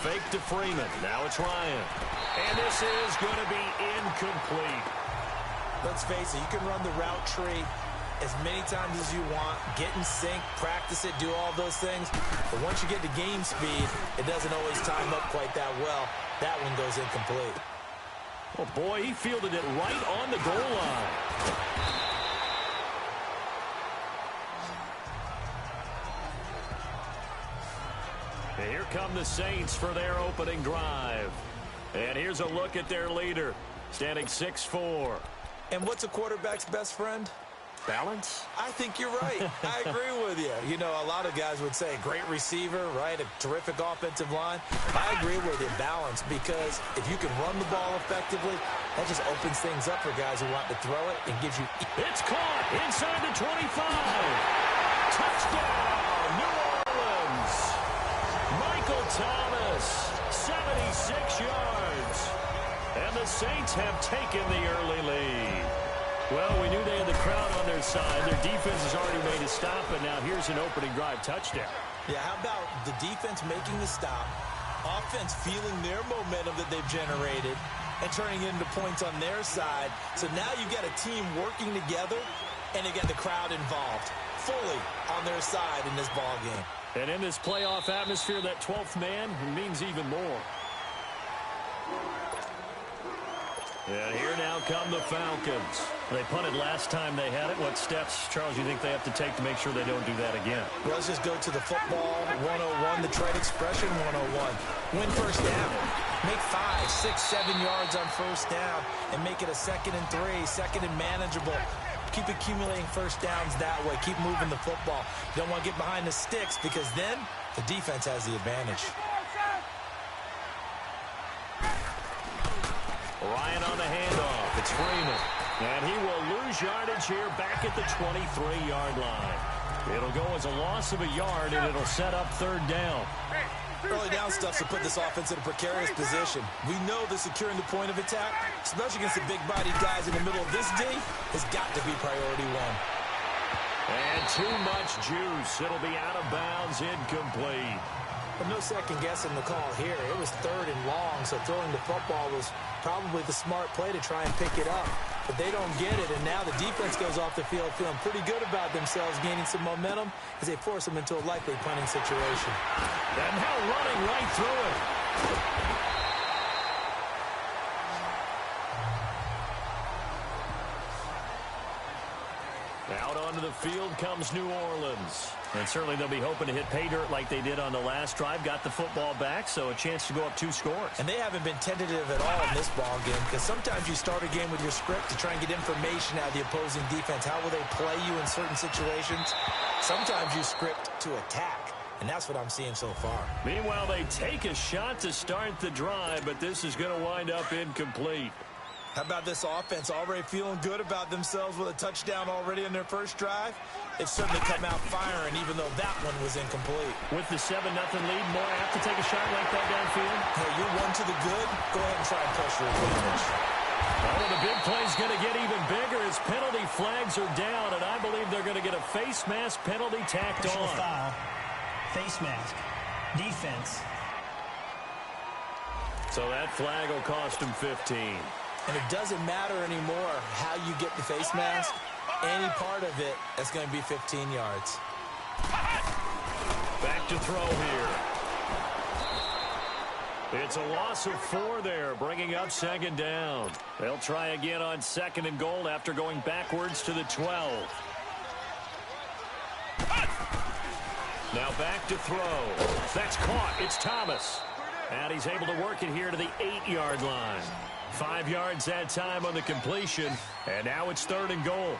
fake to Freeman. Now it's Ryan. And this is going to be incomplete. Let's face it, you can run the route tree as many times as you want, get in sync, practice it, do all those things. But once you get to game speed, it doesn't always time up quite that well. That one goes incomplete. Oh, boy, he fielded it right on the goal line. And here come the Saints for their opening drive. And here's a look at their leader, standing 6'4". And what's a quarterback's best friend? Balance? I think you're right. I agree with you. You know, a lot of guys would say great receiver, right? A terrific offensive line. I agree with you, balance, because if you can run the ball effectively, that just opens things up for guys who want to throw it and gives you... It's caught inside the 25. Touchdown, New Orleans. Michael Thomas, 76 yards. And the Saints have taken the early lead. Well, we knew they had the crowd on their side. Their defense has already made a stop, and now here's an opening drive touchdown. Yeah, how about the defense making the stop, offense feeling their momentum that they've generated, and turning it into points on their side. So now you've got a team working together, and they got the crowd involved fully on their side in this ball game. And in this playoff atmosphere, that 12th man means even more. And here now come the Falcons. They punted last time they had it. What steps, Charles, you think they have to take to make sure they don't do that again? Well, let's just go to the football 101, the trade expression 101. Win first down. Make 5, 6, 7 yards on first down and make it a 2nd and 3, 2nd and manageable. Keep accumulating first downs that way. Keep moving the football. You don't want to get behind the sticks because then the defense has the advantage. Ryan on the handoff. It's Freeman. And he will lose yardage here back at the 23-yard line. It'll go as a loss of a yard, and it'll set up 3rd down. Early down stuff to put this offense in a precarious position. We know that securing the point of attack, especially against the big-bodied guys in the middle of this D, has got to be priority 1. And too much juice. It'll be out of bounds, incomplete. Well, no second guessing the call here. It was 3rd and long, so throwing the football was probably the smart play to try and pick it up. But they don't get it, and now the defense goes off the field feeling pretty good about themselves, gaining some momentum as they force them into a likely punting situation. And now running right through it. Out onto the field comes New Orleans. And certainly they'll be hoping to hit pay dirt like they did on the last drive. Got the football back, so a chance to go up 2 scores. And they haven't been tentative at all in this ball game because sometimes you start a game with your script to try and get information out of the opposing defense. How will they play you in certain situations? Sometimes you script to attack, and that's what I'm seeing so far. Meanwhile, they take a shot to start the drive, but this is going to wind up incomplete. How about this offense already feeling good about themselves with a touchdown already in their first drive? They've certainly come out firing, even though that one was incomplete. With the 7-0 lead, more have to take a shot like that downfield? Hey, you're 1 to the good. Go ahead and try and push your advantage. Oh, the big play's going to get even bigger as penalty flags are down, and I believe they're going to get a face mask penalty tacked on. Foul. Face mask. Defense. So that flag will cost him 15. And it doesn't matter anymore how you get the face mask. Any part of it, that's going to be 15 yards. Back to throw here. It's a loss of 4 there, bringing up 2nd down. They'll try again on 2nd and goal after going backwards to the 12. Now back to throw. That's caught. It's Thomas. And he's able to work it here to the 8-yard line. 5 yards that time on the completion, and now it's 3rd and goal.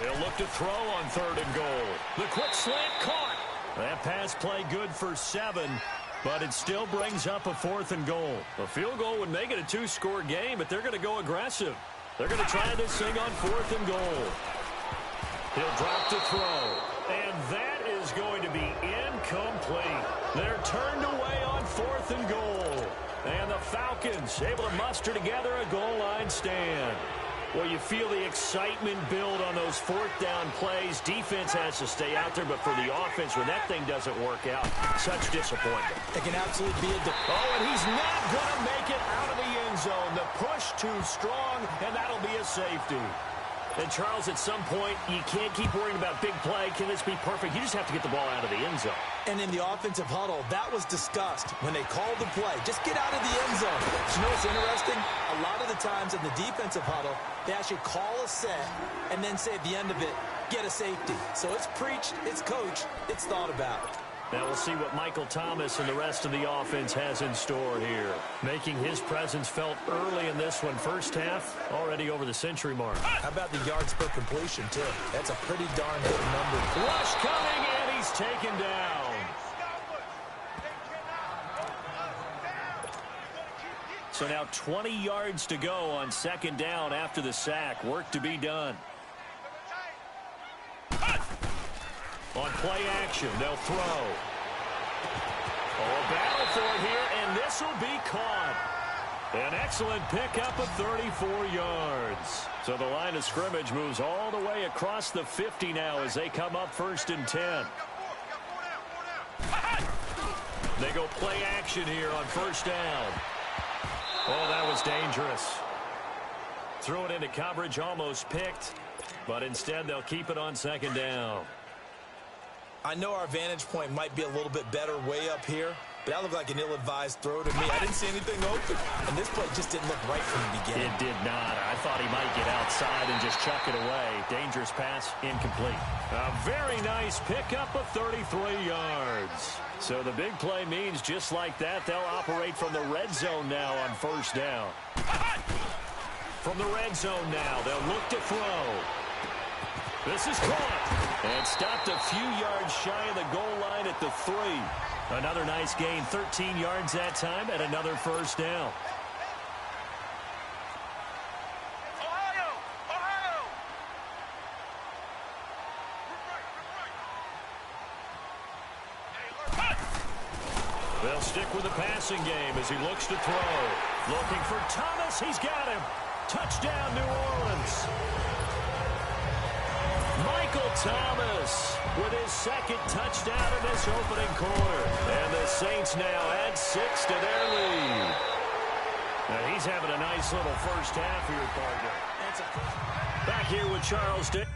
They'll look to throw on 3rd and goal. The quick slant caught. That pass play good for 7, but it still brings up a 4th and goal. A field goal would make it a 2-score game, but they're going to go aggressive. They're going to try this thing on 4th and goal. He'll drop to throw, and that is going to be incomplete. They're turned away on 4th and goal. And the Falcons able to muster together a goal line stand. Well, you feel the excitement build on those fourth down plays. Defense has to stay out there, but for the offense, when that thing doesn't work out, such disappointment. It can absolutely be and he's not going to make it out of the end zone. The push too strong, and that'll be a safety. And, Charles, at some point, you can't keep worrying about big play. Can this be perfect? You just have to get the ball out of the end zone. And in the offensive huddle, that was discussed when they called the play. Just get out of the end zone. But you know what's interesting? A lot of the times in the defensive huddle, they actually call a set and then say at the end of it, get a safety. So it's preached, it's coached, it's thought about. Now we'll see what Michael Thomas and the rest of the offense has in store here. Making his presence felt early in this one. First half, already over the century mark. How about the yards per completion, too? That's a pretty darn good number. Rush coming, and he's taken down. So now 20 yards to go on second down after the sack. Work to be done. On play action, they'll throw. A battle for it here, and this will be caught. An excellent pickup of 34 yards. So the line of scrimmage moves all the way across the 50 now as they come up 1st and 10. They go play action here on 1st down. Oh, that was dangerous. Threw it into coverage, almost picked, but instead they'll keep it on 2nd down. I know our vantage point might be a little bit better way up here, but that looked like an ill-advised throw to me. I didn't see anything open, and this play just didn't look right from the beginning. It did not. I thought he might get outside and just chuck it away. Dangerous pass, incomplete. A very nice pickup of 33 yards. So the big play means just like that, they'll operate from the red zone now on 1st down. From the red zone now, they'll look to throw. This is caught and stopped a few yards shy of the goal line at the 3. Another nice gain, 13 yards that time, and another 1st down. They'll stick with the passing game as he looks to throw. Looking for Thomas. He's got him. Touchdown, New Orleans. Michael Thomas with his 2nd touchdown in this opening quarter. And the Saints now add 6 to their lead. Now he's having a nice little first half here, partner. Back here with Charles Dick.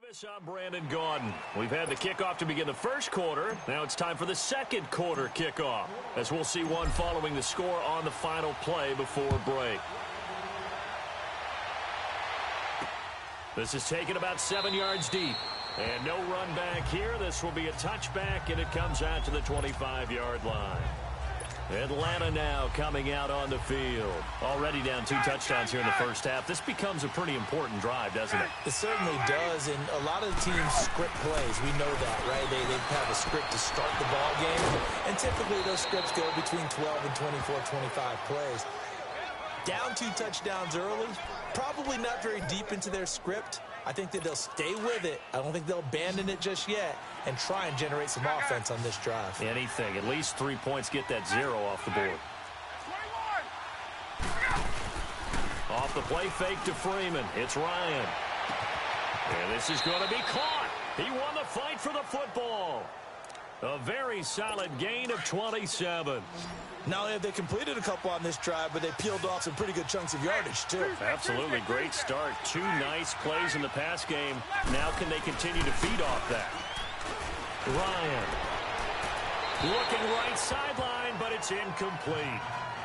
I'm Brandon Gaudin. We've had the kickoff to begin the first quarter. Now it's time for the second quarter kickoff, as we'll see one following the score on the final play before break. This is taken about 7 yards deep. And no run back here. This will be a touchback, and it comes out to the 25-yard line. Atlanta now coming out on the field. Already down 2 touchdowns here in the first half. This becomes a pretty important drive, doesn't it? It certainly does, and a lot of the teams script plays. We know that, right? They have a script to start the ball game, and typically those scripts go between 12 and 24, 25 plays. Down 2 touchdowns early, probably not very deep into their script. I think that they'll stay with it. I don't think they'll abandon it just yet and try and generate some offense on this drive. Anything. At least 3 points, get that 0 off the board. Off the play fake to Freeman. It's Ryan. And this is going to be caught. He won the fight for the football. A very solid gain of 27. Not only have they completed a couple on this drive, but they peeled off some pretty good chunks of yardage, too. Absolutely. Great start. 2 nice plays in the pass game. Now can they continue to feed off that? Ryan. Looking right sideline, but it's incomplete.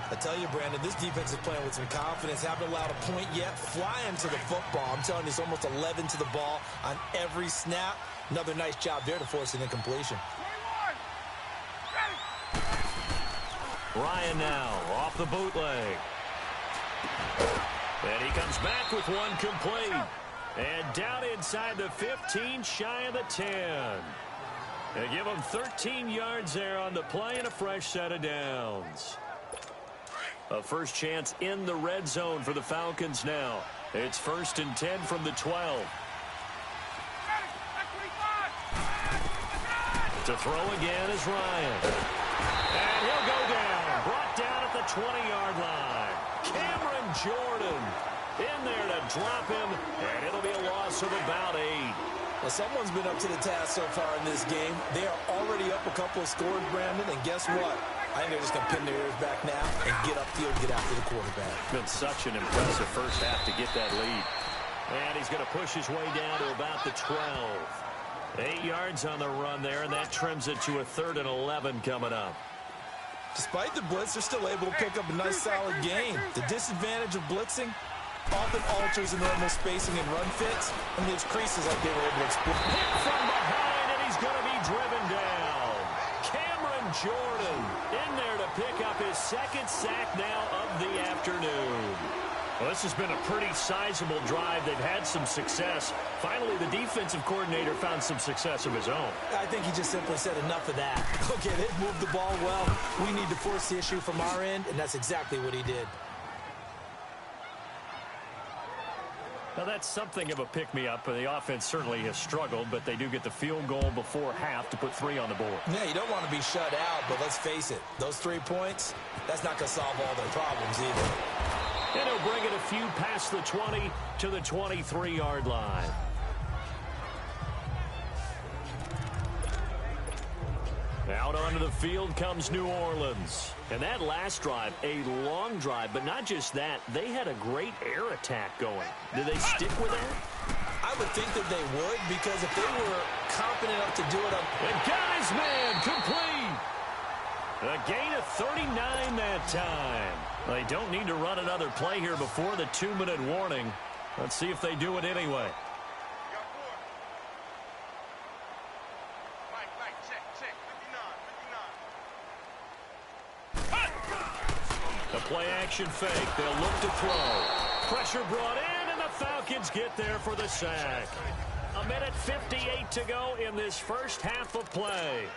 I tell you, Brandon, this defense is playing with some confidence. Haven't allowed a point yet. Flying to the football. I'm telling you, it's almost 11 to the ball on every snap. Another nice job there to force an incompletion. Ryan now off the bootleg. And he comes back with one complete. And down inside the 15, shy of the 10. They give him 13 yards there on the play and a fresh set of downs. A first chance in the red zone for the Falcons now. It's 1st and 10 from the 12. To throw again is Ryan. And he'll go down. Brought down at the 20-yard line. Cameron Jordan in there to drop him, and it'll be a loss of about 8. Well, someone's been up to the task so far in this game. They are already up a couple of scores, Brandon, and guess what? I think they're just going to pin their ears back now and get upfield, get after the quarterback. Been such an impressive first half to get that lead. And he's going to push his way down to about the 12. 8 yards on the run there, and that trims it to a 3rd and 11 coming up. Despite the blitz, they're still able to pick up a nice, solid gain. The disadvantage of blitzing often alters the normal spacing and run fits, and leaves creases like they were able to exploit. Hit from behind, and he's going to be driven down. Cameron Jordan in there to pick up his 2nd sack now of the afternoon. Well, this has been a pretty sizable drive. They've had some success. Finally, the defensive coordinator found some success of his own. I think he just simply said enough of that. Okay, they've moved the ball well. We need to force the issue from our end, and that's exactly what he did. Now, that's something of a pick-me-up. The offense certainly has struggled, but they do get the field goal before half to put 3 on the board. Yeah, you don't want to be shut out, but let's face it. Those 3 points, that's not going to solve all their problems either. And he'll bring it a few past the 20 to the 23-yard line. Out onto the field comes New Orleans. And that last drive, a long drive, but not just that. They had a great air attack going. Did they stick with that? I would think that they would, because if they were confident enough to do it up. And got his man complete. A gain of 39 that time. They don't need to run another play here before the 2-minute warning. Let's see if they do it anyway. The play-action fake. They'll look to throw. Pressure brought in, and the Falcons get there for the sack. 1:58 to go in this first half of play.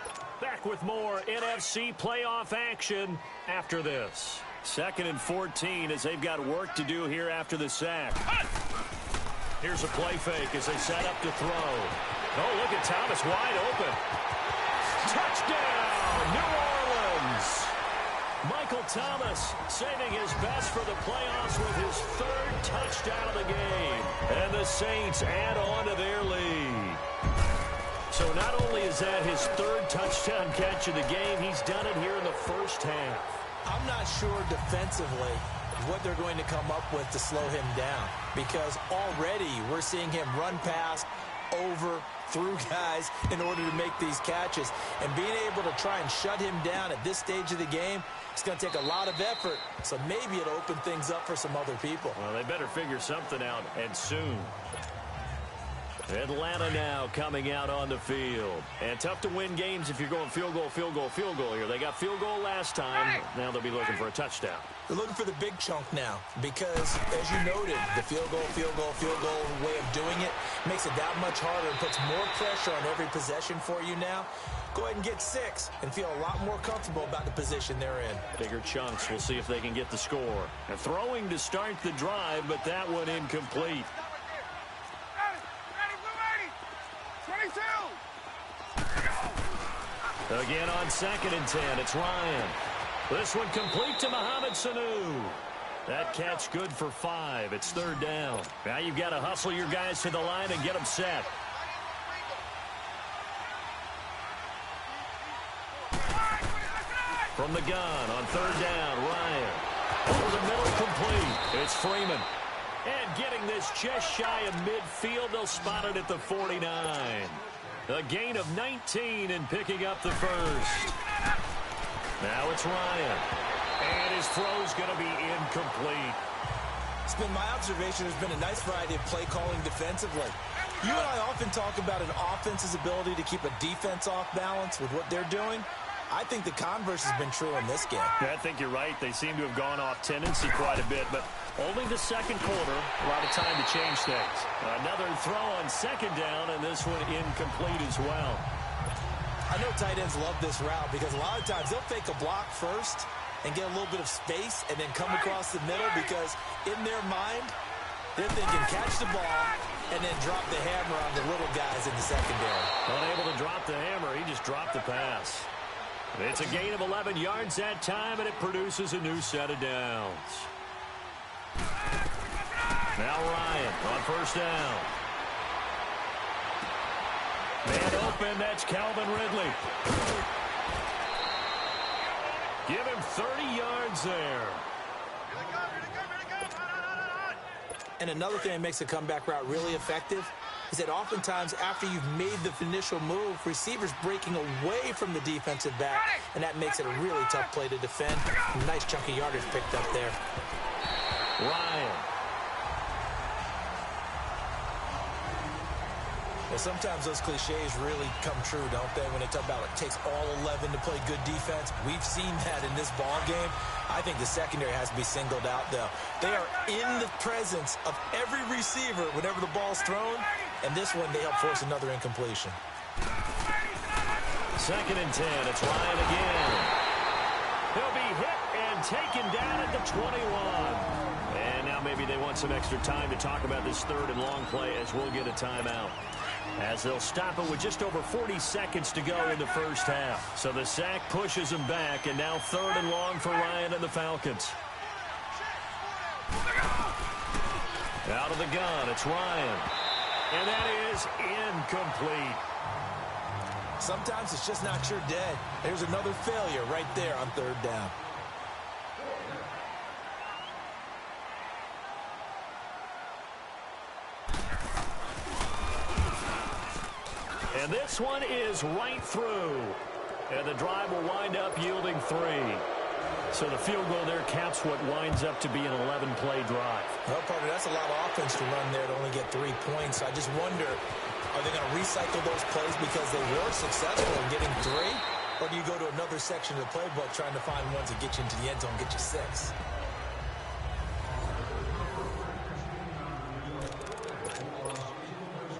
Back with more NFC playoff action after this. 2nd and 14 as they've got work to do here after the sack. Here's a play fake as they set up to throw. Oh, look at Thomas wide open. Touchdown, New Orleans. Michael Thomas saving his best for the playoffs with his 3rd touchdown of the game. And the Saints add on to their lead. So not only is that his 3rd touchdown catch of the game, he's done it here in the first half. I'm not sure defensively what they're going to come up with to slow him down, because already we're seeing him run past over, through guys in order to make these catches. And being able to try and shut him down at this stage of the game, it's going to take a lot of effort. So maybe it'll open things up for some other people. Well, they better figure something out, and soon. Atlanta now coming out on the field. And tough to win games if you're going field goal, field goal, field goal here. They got field goal last time. Now they'll be looking for a touchdown. They're looking for the big chunk now because, as you noted, the field goal, field goal, field goal way of doing it makes it that much harder and puts more pressure on every possession for you now. Go ahead and get 6 and feel a lot more comfortable about the position they're in. Bigger chunks. We'll see if they can get the score. And throwing to start the drive, but that one incomplete. Again on 2nd and 10, it's Ryan. This one complete to Mohamed Sanu. That catch good for 5. It's 3rd down. Now you've got to hustle your guys to the line and get them set. From the gun on 3rd down, Ryan. Over the middle, complete. It's Freeman. And getting this just shy of midfield, they'll spot it at the 49. A gain of 19 and picking up the first. Now it's Ryan. And his throw's going to be incomplete. It's been my observation there's been a nice variety of play calling defensively. You and I often talk about an offense's ability to keep a defense off balance with what they're doing. I think the converse has been true in this game. Yeah, I think you're right. They seem to have gone off tendency quite a bit, but only the second quarter, a lot of time to change things. Another throw on 2nd down, and this one incomplete as well. I know tight ends love this route because a lot of times they'll fake a block first and get a little bit of space and then come across the middle because in their mind, they're thinking catch the ball and then drop the hammer on the little guys in the secondary. Unable to drop the hammer, he just dropped the pass. It's a gain of 11 yards that time, and it produces a new set of downs. Now Ryan on 1st down. Man open, that's Calvin Ridley. Give him 30 yards there. And another thing that makes a comeback route really effective is that oftentimes after you've made the initial move, receivers breaking away from the defensive back, and that makes it a really tough play to defend. Nice chunk of yardage picked up there. Ryan. Well, sometimes those cliches really come true, don't they? When they talk about it takes all 11 to play good defense. We've seen that in this ball game. I think the secondary has to be singled out, though. They are in the presence of every receiver whenever the ball's thrown, and this one they help force another incompletion. 2nd and 10. It's Ryan again. He'll be hit and taken down at the 21. And now maybe they want some extra time to talk about this 3rd and long play as we'll get a timeout. As they'll stop it with just over 40 seconds to go in the first half. So the sack pushes them back, and now 3rd and long for Ryan and the Falcons. Out of the gun, it's Ryan. And that is incomplete. Sometimes it's just not your day. There's another failure right there on 3rd down. And this one is right through. And the drive will wind up yielding 3. So the field goal there caps what winds up to be an 11-play drive. Well, partner, that's a lot of offense to run there to only get 3 points. I just wonder, are they going to recycle those plays because they were successful in getting 3? Or do you go to another section of the playbook trying to find ones that get you into the end zone and get you 6?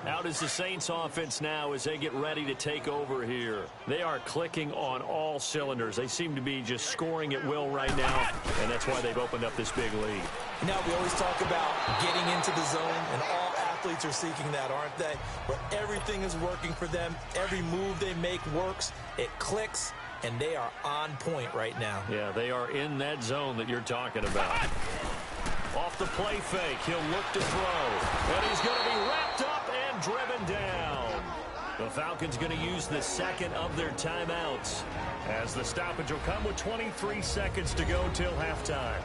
Out is the Saints offense now as they get ready to take over here. They are clicking on all cylinders. They seem to be just scoring at will right now, and that's why they've opened up this big lead. Now, we always talk about getting into the zone, and all athletes are seeking that, aren't they? Where everything is working for them. Every move they make works. It clicks, and they are on point right now. Yeah, they are in that zone that you're talking about. Off the play fake, he'll look to throw, and he's going to be wrapped up and driven down. The Falcons going to use the second of their timeouts as the stoppage will come with 23 seconds to go till halftime.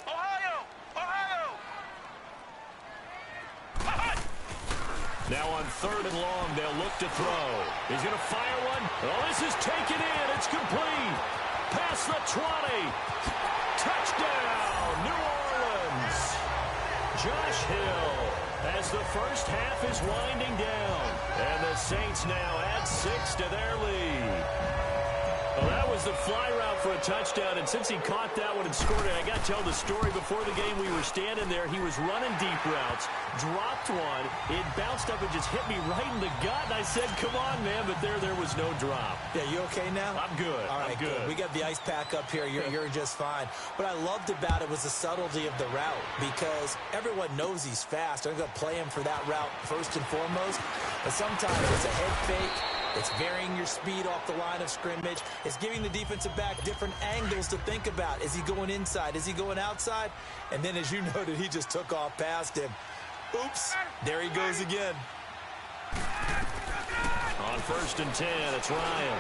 Ohio, Now on 3rd and long, they'll look to throw. He's going to fire one. Oh, this is taken in. It's complete. Past the 20. Touchdown, New Orleans. Josh Hill as the first half is winding down. And the Saints now add 6 to their lead. Well, that was the fly route for a touchdown, and since he caught that one and scored it, I got to tell the story. Before the game, we were standing there. He was running deep routes, dropped one. It bounced up and just hit me right in the gut, and I said, come on, man, but there was no drop. Yeah, you okay now? I'm good. All right, I'm good. We got the ice pack up here. You're just fine. What I loved about it was the subtlety of the route, because everyone knows he's fast. They're going to play him for that route first and foremost, but sometimes it's a head fake. It's varying your speed off the line of scrimmage. It's giving the defensive back different angles to think about. Is he going inside? Is he going outside? And then, as you noted, he just took off past him. Oops, there he goes again. On 1st and 10, it's Ryan.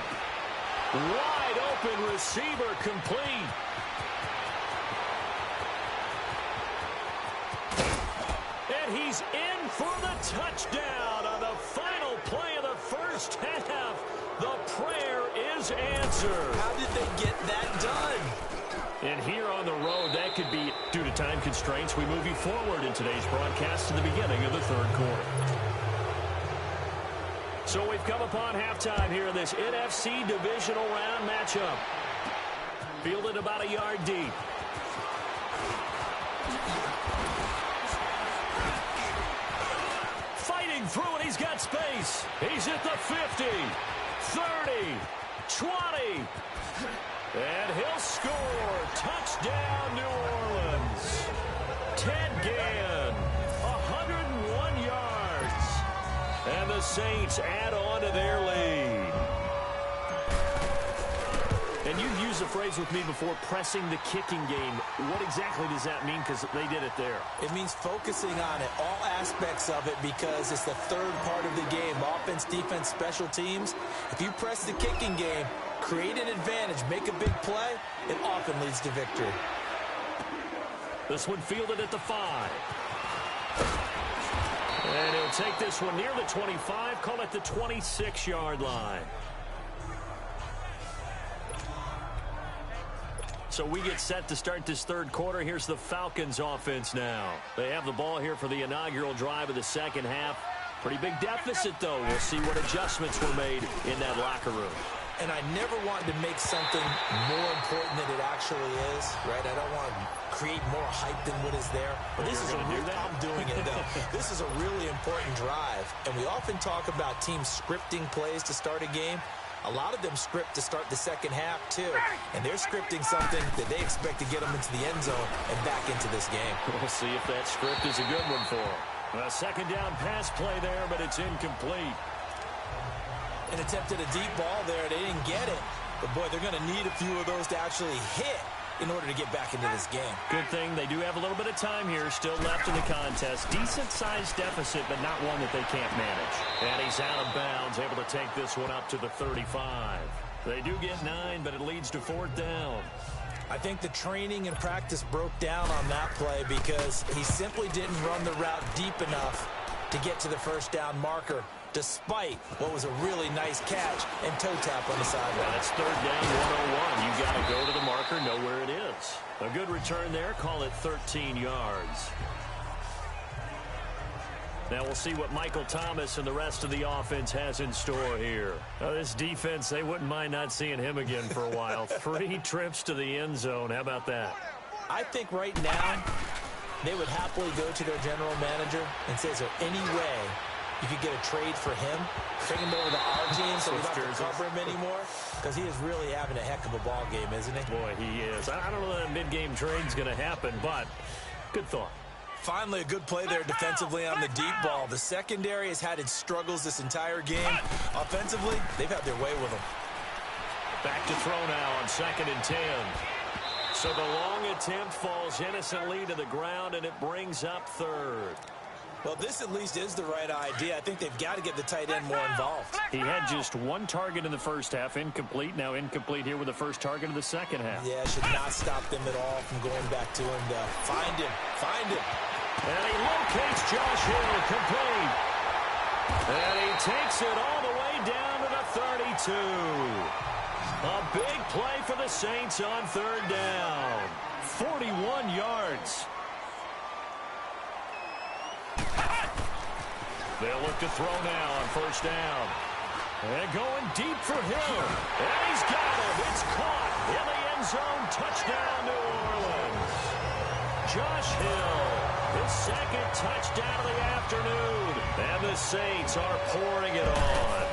Wide open receiver, complete. And he's in for the touchdown on the final play of the first half. The prayer is answered. How did they get that done? And here on the road, that could be due to time constraints. We move you forward in today's broadcast to the beginning of the 3rd quarter. So we've come upon halftime here in this NFC divisional round matchup. Fielded about a yard deep. Fighting through it, he's got space. He's at the 50, 30, 20. And he'll score. Touchdown, New Orleans. Ted Ginn, 101 yards. And the Saints add on to their lead. And you've used the phrase with me before, pressing the kicking game. What exactly does that mean? Because they did it there. It means focusing on it, all aspects of it, because it's the 3rd part of the game. Offense, defense, special teams. If you press the kicking game, create an advantage, make a big play, it often leads to victory. This one fielded at the 5. And he'll take this one near the 25, call it the 26-yard line. So we get set to start this 3rd quarter. Here's the Falcons offense now. They have the ball here for the inaugural drive of the 2nd half. Pretty big deficit, though. We'll see what adjustments were made in that locker room. And I never wanted to make something more important than it actually is, right? I don't want to create more hype than what is there. But this is I'm doing it, though. This is a really important drive. And we often talk about teams scripting plays to start a game. A lot of them script to start the 2nd half, too. And they're scripting something that they expect to get them into the end zone and back into this game. We'll see if that script is a good one for them. A 2nd down pass play there, but it's incomplete. An attempt at a deep ball there. They didn't get it. But, boy, they're going to need a few of those to actually hit in order to get back into this game. Good thing they do have a little bit of time here still left in the contest. Decent-sized deficit, but not one that they can't manage. And he's out of bounds, able to take this one up to the 35. They do get 9, but it leads to 4th down. I think the training and practice broke down on that play because he simply didn't run the route deep enough to get to the 1st down marker, despite what was a really nice catch and toe tap on the sideline. That's 3rd down, 101. You got to go to the marker, know where it is. A good return there, call it 13 yards. Now we'll see what Michael Thomas and the rest of the offense has in store here. This defense, they wouldn't mind not seeing him again for a while. 3 trips to the end zone. How about that? I think right now they would happily go to their general manager and say, is there any way you could get a trade for him? Bring him over to our team so we don't have to cover him anymore? Because he is really having a heck of a ball game, isn't he? Boy, he is. I don't know that a mid-game trade's going to happen, but good thought. Finally, a good play there defensively on the deep ball. The secondary has had its struggles this entire game. Offensively, they've had their way with them. Back to throw now on 2nd and 10. So the long attempt falls innocently to the ground, and it brings up 3rd. Well, this at least is the right idea. I think they've got to get the tight end more involved. He had just 1 target in the 1st half, incomplete. Now incomplete here with the 1st target of the 2nd half. Yeah, should not stop them at all from going back to him to find him. Find him. And he locates Josh Hill, complete. And he takes it all the way down to the 32. A big play for the Saints on third down. 41 yards. They'll look to throw now on first down. And going deep for Hill. And he's got it. It's caught in the end zone. Touchdown, New Orleans. Josh Hill, his second touchdown of the afternoon. And the Saints are pouring it on.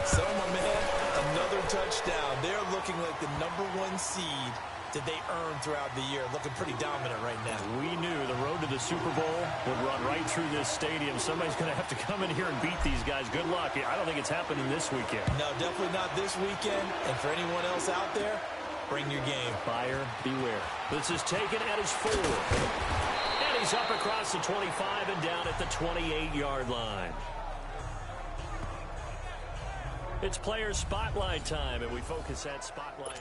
So, my man, another touchdown. They're looking like the #1 seed that they earned throughout the year. Looking pretty dominant right now. We knew the road to the Super Bowl would run right through this stadium. Somebody's going to have to come in here and beat these guys. Good luck. I don't think it's happening this weekend. No, definitely not this weekend. And for anyone else out there, bring your game. Buyer beware. This is taken at his 4. And he's up across the 25 and down at the 28-yard line. It's player spotlight time, and we focus that spotlight.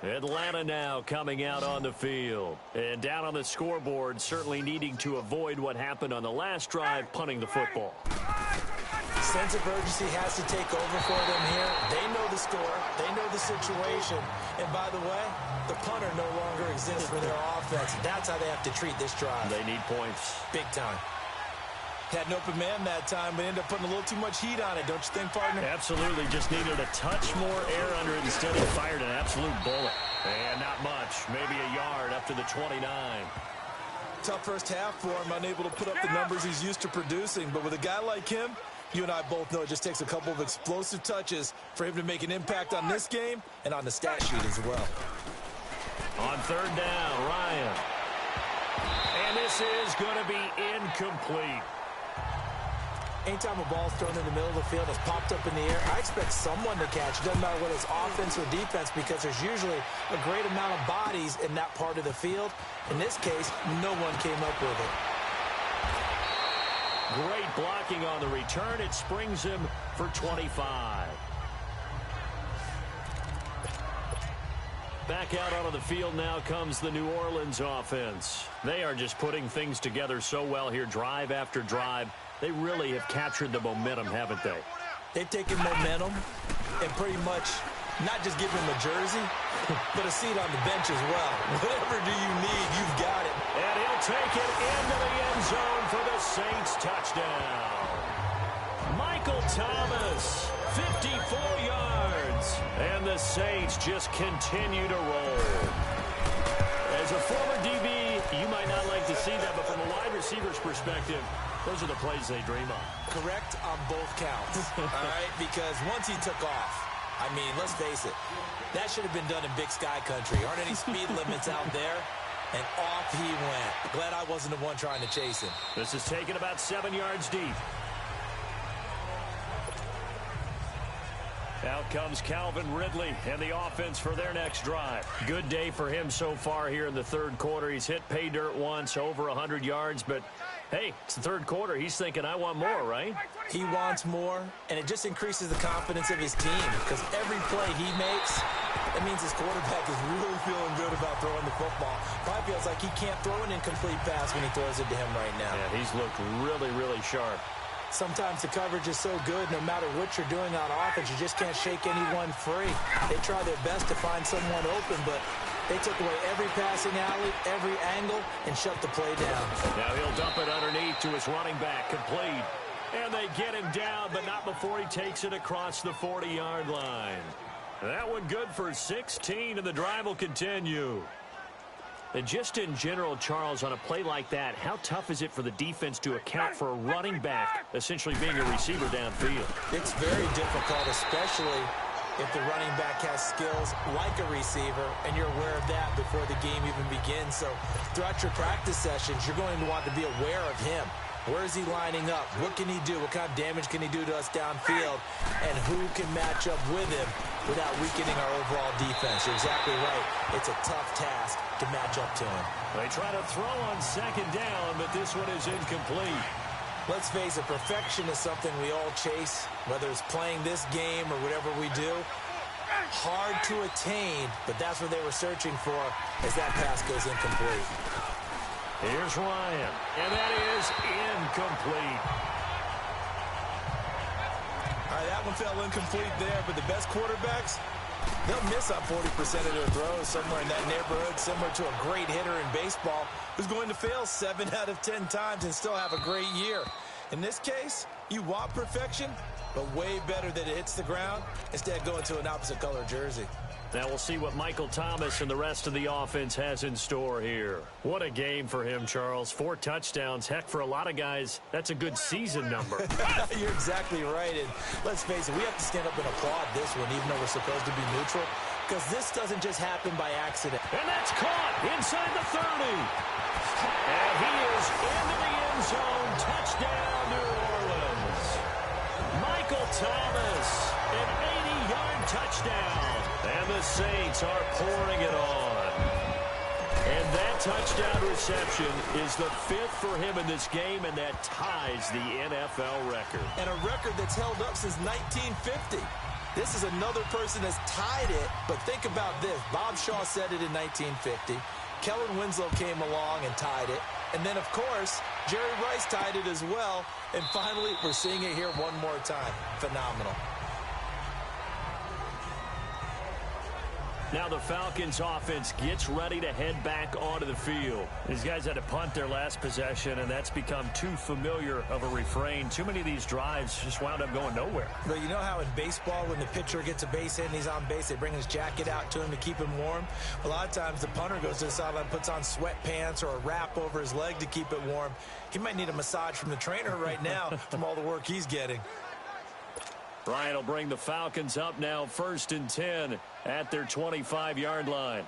Atlanta now coming out on the field. And down on the scoreboard, certainly needing to avoid what happened on the last drive, punting the football. Sense of urgency has to take over for them here. They know the score. They know the situation. And by the way, the punter no longer exists for their offense. That's how they have to treat this drive. They need points. Big time. Had an open man that time, but ended up putting a little too much heat on it, don't you think, partner? Absolutely. Just needed a touch more air under it. Instead, he fired an absolute bullet. And not much. Maybe a yard up to the 29. Tough first half for him, unable to put up the numbers he's used to producing. But with a guy like him, you and I both know it just takes a couple of explosive touches for him to make an impact on this game and on the stat sheet as well. On third down, Ryan. And this is going to be incomplete. Anytime a ball's thrown in the middle of the field, it's popped up in the air, I expect someone to catch. It doesn't matter whether it's offense or defense, because there's usually a great amount of bodies in that part of the field. In this case, no one came up with it. Great blocking on the return. It springs him for 25. Back out onto the field now comes the New Orleans offense. They are just putting things together so well here, drive after drive. They really have captured the momentum, haven't they? They've taken momentum and pretty much not just given him a jersey, but a seat on the bench as well. Whatever do you need, you've got it. And he'll take it into the end zone for the Saints touchdown. Michael Thomas, 54 yards. And the Saints just continue to roll. As a former DB, you might not like to see that, but from a wide receiver's perspective, those are the plays they dream of. Correct on both counts, all right? Because once he took off, I mean, let's face it, that should have been done in Big Sky country. Aren't any speed limits out there? And off he went. Glad I wasn't the one trying to chase him. This is taken about 7 yards deep. Out comes Calvin Ridley and the offense for their next drive. Good day for him so far here in the third quarter. He's hit pay dirt once, over 100 yards, but hey, it's the third quarter. He's thinking, I want more, right? He wants more, and it just increases the confidence of his team, because every play he makes, that means his quarterback is really feeling good about throwing the football. Probably feels like he can't throw an incomplete pass when he throws it to him right now. Yeah, he's looked really, really sharp. Sometimes the coverage is so good, no matter what you're doing on offense, you just can't shake anyone free. They try their best to find someone open, but they took away every passing alley, every angle, and shut the play down. Now he'll dump it underneath to his running back, complete. And they get him down, but not before he takes it across the 40-yard line. That one good for 16, and the drive will continue. And just in general, Charles, on a play like that, how tough is it for the defense to account for a running back essentially being a receiver downfield? It's very difficult, especially if the running back has skills like a receiver, and you're aware of that before the game even begins. So throughout your practice sessions, you're going to want to be aware of him. Where is he lining up? What can he do? What kind of damage can he do to us downfield? And who can match up with him without weakening our overall defense? You're exactly right. It's a tough task to match up to him. They try to throw on second down, but this one is incomplete. Let's face it, perfection is something we all chase, whether it's playing this game or whatever we do. Hard to attain, but that's what they were searching for as that pass goes incomplete. Here's Ryan, and that is incomplete. All right, that one fell incomplete there, but the best quarterbacks, they'll miss up 40% of their throws somewhere in that neighborhood, similar to a great hitter in baseball who's going to fail 7 out of 10 times and still have a great year. In this case, you want perfection, but way better that it hits the ground instead of going to an opposite color jersey. Now we'll see what Michael Thomas and the rest of the offense has in store here. What a game for him, Charles. 4 touchdowns. Heck, for a lot of guys, that's a good season number. You're exactly right. And let's face it, we have to stand up and applaud this one, even though we're supposed to be neutral, because this doesn't just happen by accident. And that's caught inside the 30. And he is into the end zone. Touchdown, New Orleans. Michael Thomas, an 80-yard touchdown. And the Saints are pouring it on. And that touchdown reception is the 5th for him in this game, and that ties the NFL record. And a record that's held up since 1950. This is another person that's tied it, but think about this. Bob Shaw said it in 1950. Kellen Winslow came along and tied it. And then, of course, Jerry Rice tied it as well. And finally, we're seeing it here one more time. Phenomenal. Now the Falcons offense gets ready to head back onto the field. These guys had to punt their last possession, and that's become too familiar of a refrain. Too many of these drives just wound up going nowhere. But you know how in baseball, when the pitcher gets a base hit and he's on base, they bring his jacket out to him to keep him warm? A lot of times the punter goes to the sideline, puts on sweatpants or a wrap over his leg to keep it warm. He might need a massage from the trainer right now from all the work he's getting. Ryan will bring the Falcons up now, 1st and 10 at their 25-yard line.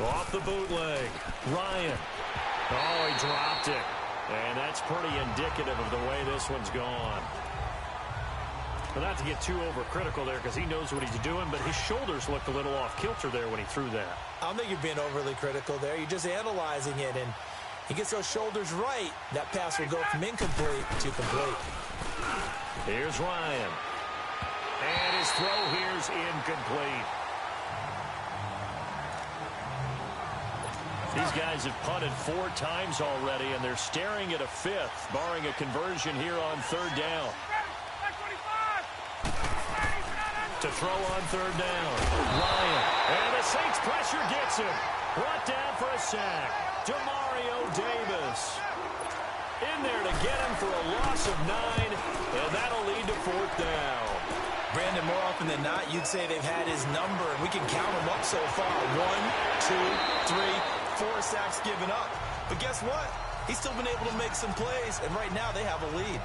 Off the bootleg, Ryan. Oh, he dropped it. And that's pretty indicative of the way this one's gone. But not to get too overcritical there because he knows what he's doing, but his shoulders looked a little off kilter there when he threw that. I don't think you're being overly critical there. You're just analyzing it, and he gets those shoulders right. That pass will go from incomplete to complete. Here's Ryan. And his throw here's incomplete. These guys have punted 4 times already, and they're staring at a 5th, barring a conversion here on 3rd down. To throw on 3rd down. Ryan. And the Saints pressure gets him. Brought down for a sack. Demario Davis in there to get him for a loss of 9, and that'll lead to 4th down. Brandon, more often than not, you'd say they've had his number, and we can count them up so far. 1, 2, 3, 4 sacks given up. But guess what? He's still been able to make some plays, and right now they have a lead.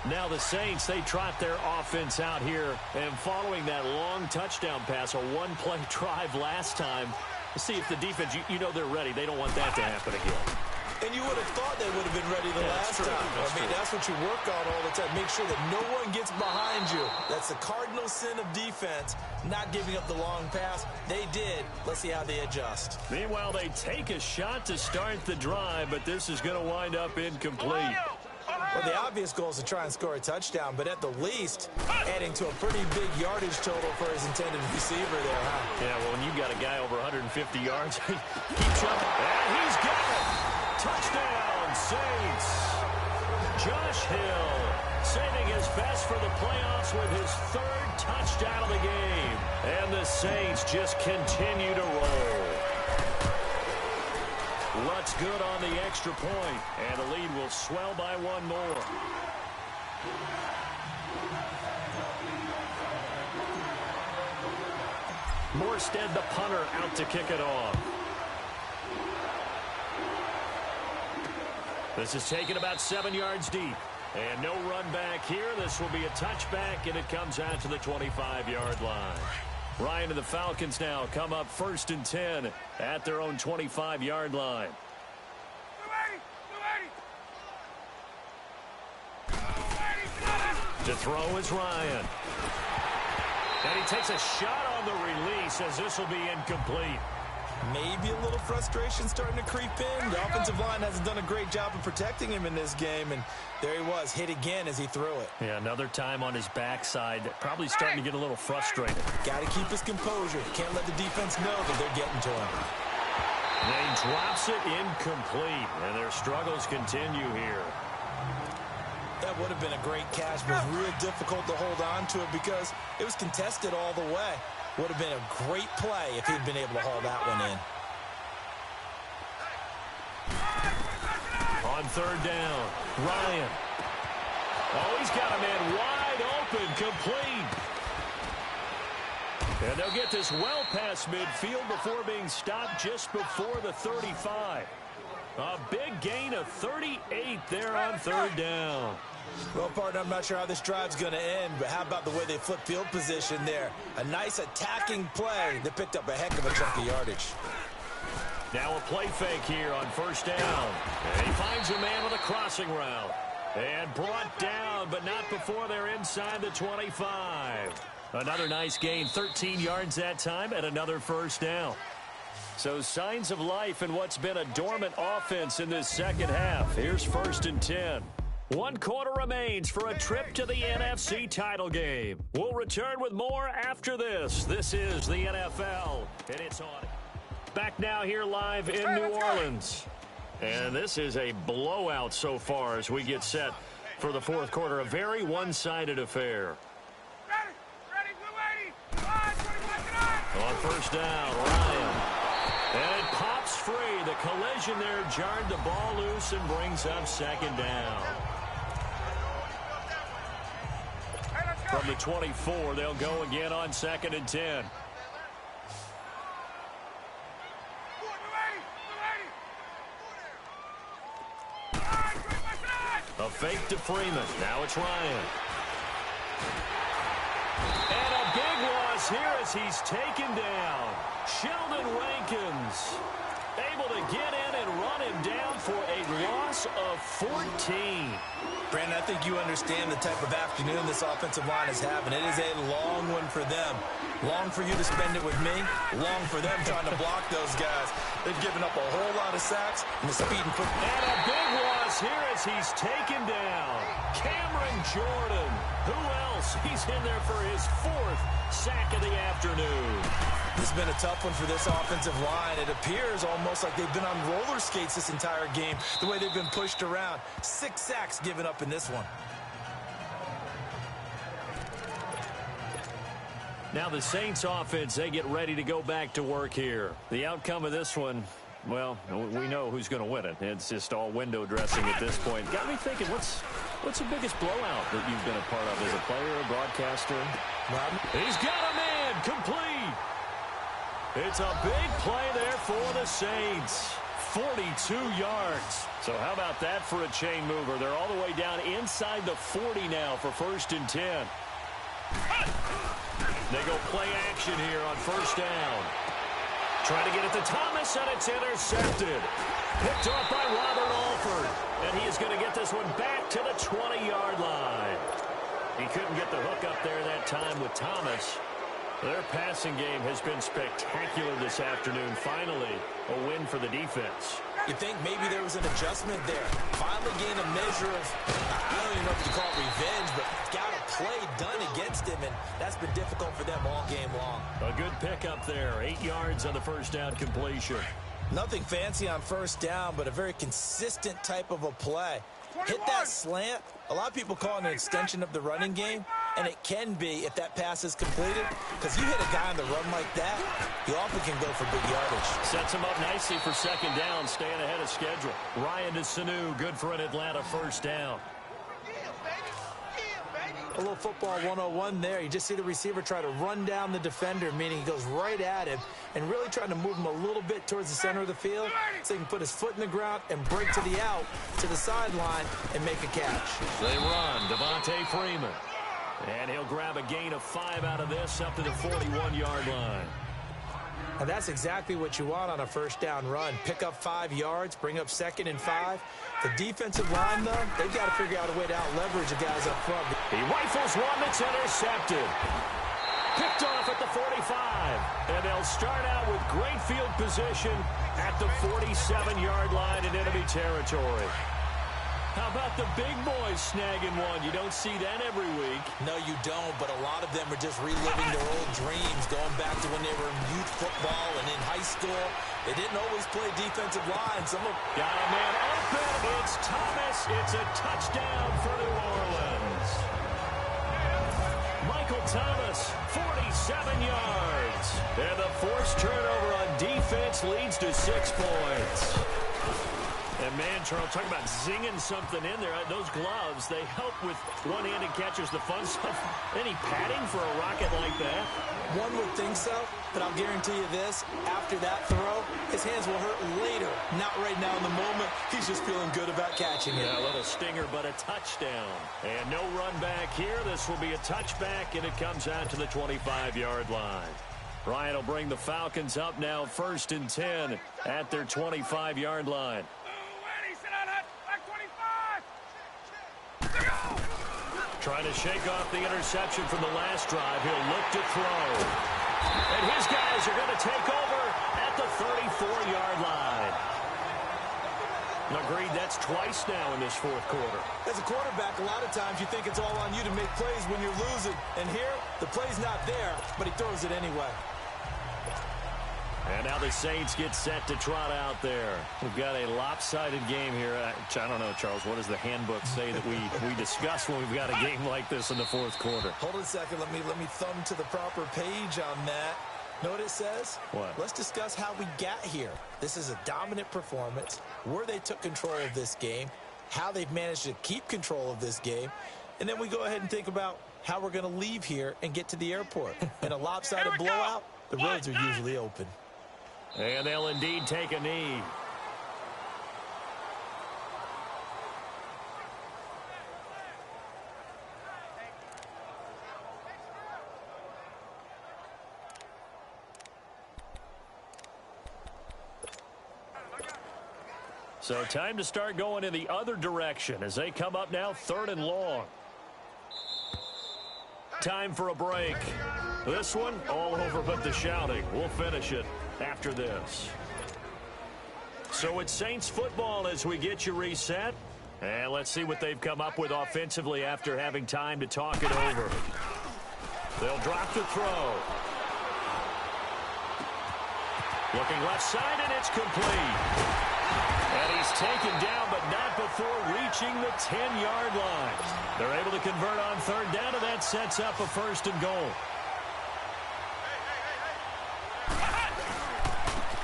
Now the Saints, they trot their offense out here, and following that long touchdown pass, a 1-play drive last time, let's see if the defense, you know they're ready. They don't want that to happen again. And you would have thought they would have been ready the last time. That's what you work on all the time. Make sure that no one gets behind you. That's the cardinal sin of defense, not giving up the long pass. They did. Let's see how they adjust. Meanwhile, they take a shot to start the drive, but this is going to wind up incomplete. Well, the obvious goal is to try and score a touchdown, but at the least, adding to a pretty big yardage total for his intended receiver there, huh? Yeah, well, when you've got a guy over 150 yards, keep jumping. And he's got it! Touchdown, Saints! Josh Hill saving his best for the playoffs with his 3rd touchdown of the game. And the Saints just continue to roll. Lutz good on the extra point, and the lead will swell by 1 more. Morstead, the punter, out to kick it off. This is taken about 7 yards deep. And no run back here. This will be a touchback, and it comes out to the 25-yard line. Ryan and the Falcons now come up 1st and 10 at their own 25-yard line. To throw is Ryan. And he takes a shot on the release as this will be incomplete. Maybe a little frustration starting to creep in. The offensive line hasn't done a great job of protecting him in this game, and there he was, hit again as he threw it. Yeah, another time on his backside, probably starting to get a little frustrated. Got to keep his composure. Can't let the defense know that they're getting to him. And he drops it incomplete, and their struggles continue here. That would have been a great catch, but it was real difficult to hold on to it because it was contested all the way. Would have been a great play if he'd been able to haul that one in. On third down, Ryan. Oh, he's got a man wide open, complete. And they'll get this well past midfield before being stopped just before the 35. A big gain of 38 there on third down. Well, partner, I'm not sure how this drive's going to end, but how about the way they flip field position there? A nice attacking play that picked up a heck of a chunk of yardage. Now a play fake here on first down. And he finds a man with a crossing route. And brought down, but not before they're inside the 25. Another nice gain, 13 yards that time, and another first down. So signs of life in what's been a dormant offense in this second half. Here's 1st and 10. 1 quarter remains for a trip to the NFC title game. We'll return with more after this. This is the NFL, and it's on. Back now here live in New Orleans. And this is a blowout so far as we get set for the fourth quarter. A very one-sided affair. On first down, Ryan. And it pops free. The collision there jarred the ball loose and brings up second down. From the 24, they'll go again on 2nd and 10. A fake to Freeman. Now it's Ryan. And a big loss here as he's taken down. Sheldon Rankins able to get in and run him down for a loss of 14. Brandon, I think you understand the type of afternoon this offensive line is having. It is a long one for them. Long for you to spend it with me. Long for them trying to block those guys. They've given up a whole lot of sacks and the speed and quick. And a big loss here as he's taken down. Cameron Jordan. Who else? He's in there for his 4th sack of the afternoon. This has been a tough one for this offensive line. It appears almost like they've been on roller skates this entire game, the way they've been pushed around. 6 sacks given up in this one. Now the Saints offense, they get ready to go back to work here. The outcome of this one, well, we know who's going to win it. It's just all window dressing at this point. Got me thinking, what's the biggest blowout that you've been a part of as a player, a broadcaster? He's got a man, complete. It's a big play there for the Saints. 42 yards. So how about that for a chain mover? They're all the way down inside the 40 now for 1st and 10. They go play action here on first down. Trying to get it to Thomas, and it's intercepted. Picked off by Robert Alford. And he is going to get this one back to the 20-yard line. He couldn't get the hook up there that time with Thomas. Their passing game has been spectacular this afternoon. Finally, a win for the defense. You think maybe there was an adjustment there. Finally gained a measure of, I don't even know if you call it revenge, but got a play done against him, and that's been difficult for them all game long. A good pickup there. 8 yards on the first down completion. Nothing fancy on first down, but a very consistent type of a play. Hit that slant. A lot of people call it an extension of the running game, and it can be if that pass is completed, because you hit a guy on the run like that, he often can go for big yardage. Sets him up nicely for second down, staying ahead of schedule. Ryan to Sanu, good for an Atlanta first down. A little football 101 there. You just see the receiver try to run down the defender, meaning he goes right at him and really trying to move him a little bit towards the center of the field so he can put his foot in the ground and break to the out, to the sideline, and make a catch. They run. Devontae Freeman. And he'll grab a gain of 5 out of this up to the 41-yard line. And that's exactly what you want on a first down run. Pick up 5 yards, bring up 2nd and 5. The defensive line, though, they've got to figure out a way to out-leverage the guys up front. He rifles one that's intercepted. Picked off at the 45. And they'll start out with great field position at the 47-yard line in enemy territory. How about the big boys snagging one? You don't see that every week. No, you don't, but a lot of them are just reliving their old dreams, going back to when they were in youth football and in high school. They didn't always play defensive line. Some of got a man open. It's Thomas. It's a touchdown for New Orleans. Michael Thomas, 47 yards. And the forced turnover on defense leads to 6 points. And, man, Charles, talking about zinging something in there. Those gloves, they help with one-handed catches, the fun stuff. Any padding for a rocket like that? One would think so, but I'll guarantee you this. After that throw, his hands will hurt later. Not right now in the moment. He's just feeling good about catching it. Yeah, a little stinger, but a touchdown. And no run back here. This will be a touchback, and it comes out to the 25-yard line. Ryan will bring the Falcons up now 1st and 10 at their 25-yard line. Trying to shake off the interception from the last drive. He'll look to throw. And his guys are going to take over at the 34-yard line. Agreed, that's twice now in this 4th quarter. As a quarterback, a lot of times you think it's all on you to make plays when you're losing. And here, the play's not there, but he throws it anyway. And now the Saints get set to trot out there. We've got a lopsided game here. I don't know, Charles, what does the handbook say that we discuss when we've got a game like this in the 4th quarter? Hold on a second. Let me thumb to the proper page on that. Know what it says? What? Let's discuss how we got here. This is a dominant performance, where they took control of this game, how they've managed to keep control of this game, and then we go ahead and think about how we're going to leave here and get to the airport. In a lopsided blowout, the roads are usually open. And they'll indeed take a knee. So time to start going in the other direction as they come up now 3rd and long. Time for a break. This one, all over but the shouting. We'll finish it after this. So it's Saints football as we get you reset. And let's see what they've come up with offensively after having time to talk it over. They'll drop the throw. Looking left side, and it's complete. And he's taken down, but not before reaching the 10-yard line. They're able to convert on 3rd down, and that sets up a 1st and goal.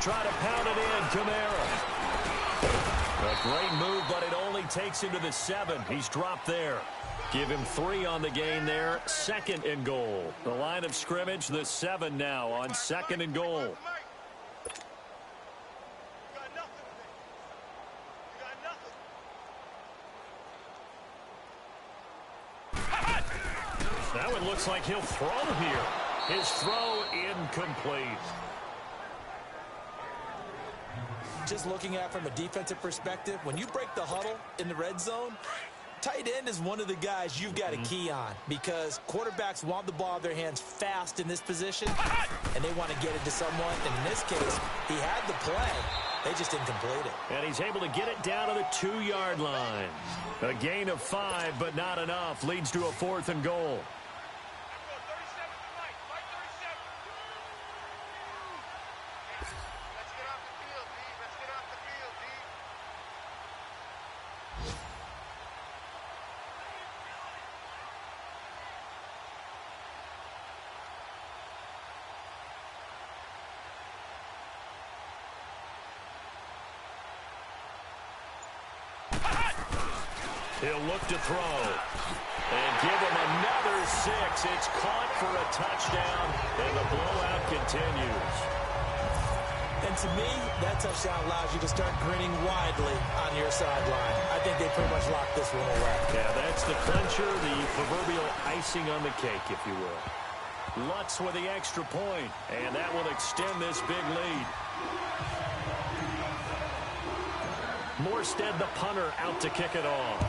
Try to pound it in, Kamara. A great move, but it only takes him to the 7. He's dropped there. Give him 3 on the gain there. 2nd and goal. The line of scrimmage, the 7 now on 2nd and goal. Now it looks like he'll throw here. His throw incomplete. Just looking at from a defensive perspective, when you break the huddle in the red zone, tight end is one of the guys you've got to key on because quarterbacks want the ball in their hands fast in this position, and they want to get it to someone. And in this case, he had the play. They just didn't complete it. And he's able to get it down to the 2-yard line. A gain of 5, but not enough. Leads to a 4th and goal. He'll look to throw. And give him another 6. It's caught for a touchdown, and the blowout continues. And to me, that touchdown allows you to start grinning widely on your sideline. I think they pretty much locked this one away. Yeah, that's the clincher, the proverbial icing on the cake, if you will. Lutz with the extra point, and that will extend this big lead. Morstead, the punter, out to kick it off.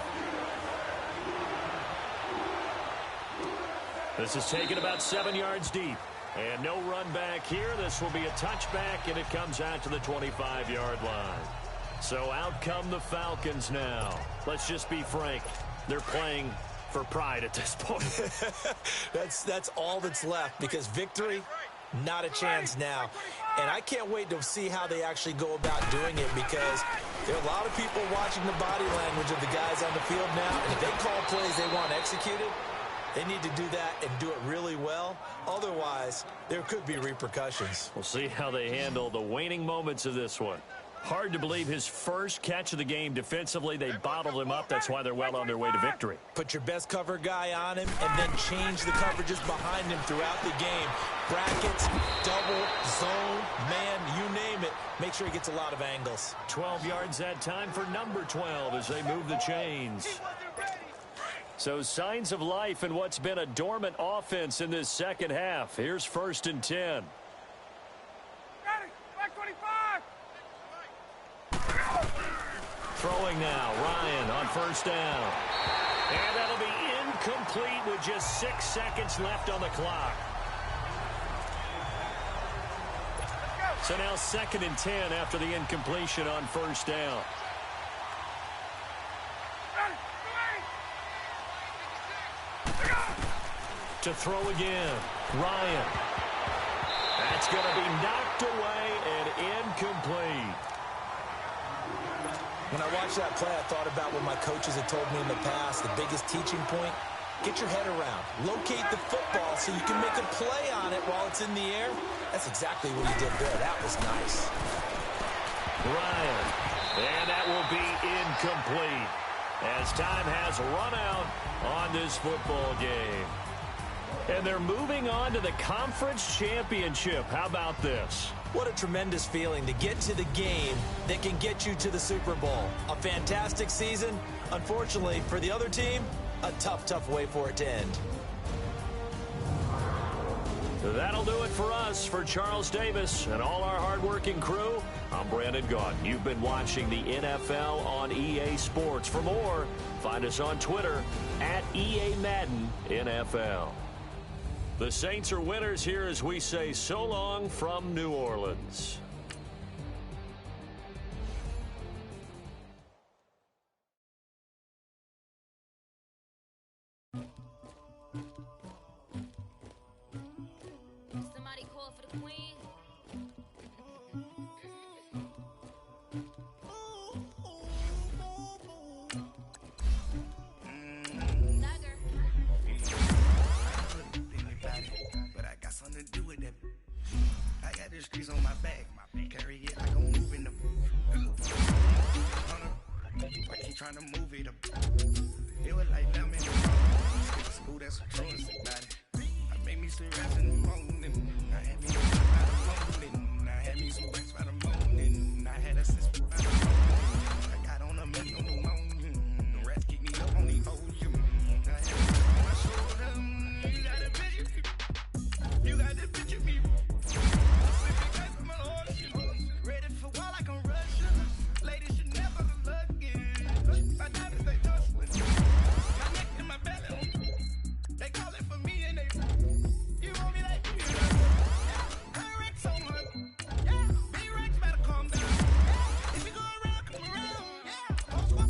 This is taken about 7 yards deep. And no run back here. This will be a touchback, and it comes out to the 25-yard line. So out come the Falcons now. Let's just be frank. They're playing for pride at this point. That's all that's left, because victory, not a chance now. And I can't wait to see how they actually go about doing it, because there are a lot of people watching the body language of the guys on the field now. And if they call plays they want executed, they need to do that and do it really well. Otherwise, there could be repercussions. We'll see how they handle the waning moments of this one. Hard to believe his first catch of the game defensively. They bottled him up. That's why they're well on their way to victory. Put your best cover guy on him and then change the coverages behind him throughout the game. Brackets, double, zone, man, you name it. Make sure he gets a lot of angles. 12 yards that time for number 12 as they move the chains. So signs of life in what's been a dormant offense in this second half. Here's 1st and 10. Throwing now, Ryan on 1st down. And that'll be incomplete with just 6 seconds left on the clock. So now 2nd and 10 after the incompletion on 1st down. To throw again, Ryan. That's going to be knocked away and incomplete. When I watched that play, I thought about what my coaches had told me in the past. The biggest teaching point, get your head around. Locate the football so you can make a play on it while it's in the air. That's exactly what he did there. That was nice. Ryan. And that will be incomplete as time has run out on this football game. And they're moving on to the conference championship. How about this? What a tremendous feeling to get to the game that can get you to the Super Bowl. A fantastic season. Unfortunately, for the other team, a tough, tough way for it to end. That'll do it for us. For Charles Davis and all our hardworking crew, I'm Brandon Gaughan. You've been watching the NFL on EA Sports. For more, find us on Twitter at EA Madden NFL. The Saints are winners here as we say so long from New Orleans. Somebody call for the queen. Something to do with that. I got the streets on my back. Carry it like I'm moving the. I keep trying to move it up. It was like lemon. Skip school, that's a truest about it. I made me some raps in the morning. I had me some by the morning. I had me some racks by the morning. I had a sister by the morning. I got on a meat on the morning. The rats keep me up on the volume. I had my shoulder. You got a vision. You got this bitch in me. Ready for war like I'm Russian. Ladies should never look lucky. My diamonds, they tussling. My neck and my belly. They calling for me and they. You want me like you? Yeah. I wreck so much. Yeah. B-Rex better calm down. Yeah. If you go around, come around. Yeah. Post up.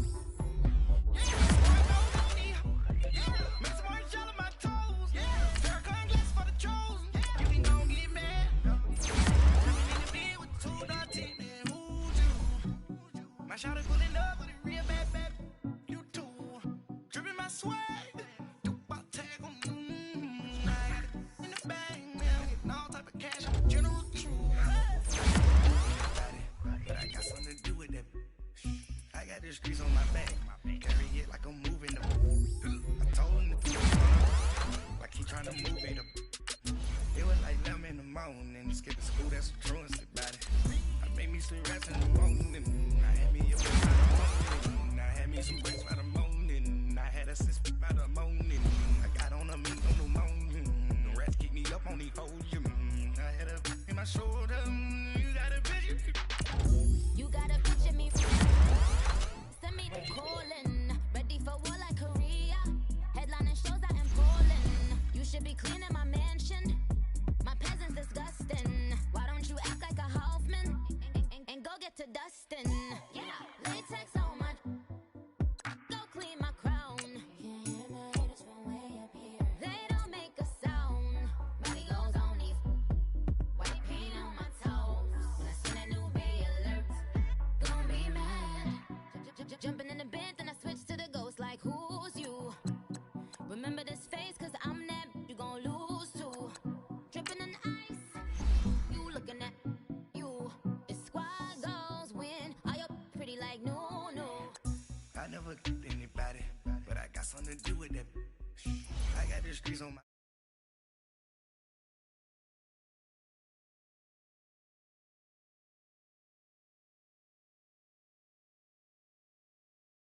Yeah. Yeah. Make some orange gel on my toes. Yeah. Terracotta glass for the trolls. You can go get mad. Living in the bed with 2 dirty men. Who do? My shawty pulling up with a real bad bad. You too. Dripping my swag. About tag on. I got it in the bag, man. Getting all type of cash. General true. But I got something to do with that. I got the streets on my back. Carry it like I'm moving them. I told him to keep like he trying to move it up. It was like lemon in the morning. Skipping school, that's the truest about it. I made me some raps in the morning. I had me up by the morning. I had me some breaks by the morning. I had a sister by the morning. I got on a meat on the morning. The rats keep me up on the volume. I had a in my shoulder. You got a vision. You got a picture me. Send me the calling. Ready for war like Korea. Headlining shows out in Poland. You should be anybody, but I got something to do with that. I got the streets on my